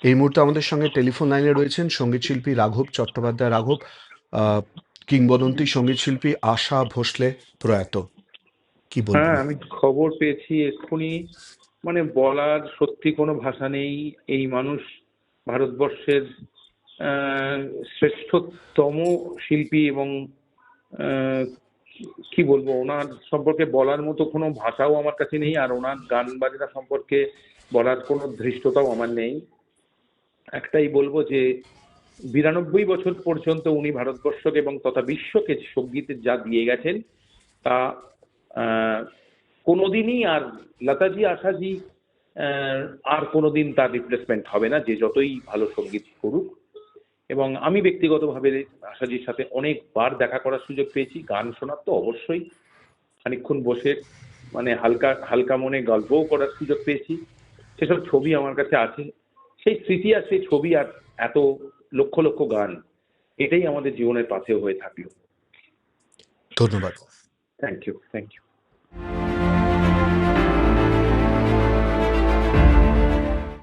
এই মুহূর্তে আমাদের সঙ্গে টেলিফোন লাইনে রয়েছেন সঙ্গীতশিল্পী রাঘব চট্টোপাধ্যায়। রাঘব, আহ, কিংবদন্তি সঙ্গীতশিল্পী আশা ভোসলে প্রয়াত, কি হ্যাঁ, বলবেন? আমি খবর পেয়েছি এক্ষুনি। মানে বলার সত্যি কোনো ভাষা নেই। এই মানুষ ভারতবর্ষের আহ, শ্রেষ্ঠতম শিল্পী এবং আহ, কি বলবো, ওনার সম্পর্কে বলার মতো কোনো ভাষাও আমার কাছে নেই, আর ওনার গান বাজনা সম্পর্কে বলার কোনো ধৃষ্টতাও আমার নেই। একটাই বলবো যে 92 বছর পর্যন্ত উনি ভারতবর্ষকে এবং তথা বিশ্বকে সঙ্গীতের যা দিয়ে গেছেন তা আহ, কোনোদিনই আর লতাজি আশাজি আর কোনোদিন তার রিপ্লেসমেন্ট হবে না, যে যতই ভালো সঙ্গীত করুক। এবং আমি ব্যক্তিগতভাবে আশাজির সাথে অনেকবার দেখা করার সুযোগ পেয়েছি, গান শোনার তো অবশ্যই, খানিকক্ষণ বসে মানে হালকা হালকা মনে গল্পও করার সুযোগ পেয়েছি। সেসব ছবি আমার কাছে আছে, সেই স্মৃতি আর সেই ছবি আর এত লক্ষ লক্ষ গান, এটাই আমাদের জীবনের পাথেয় হয়ে থাকলো। ধন্যবাদ। Thank you, thank you.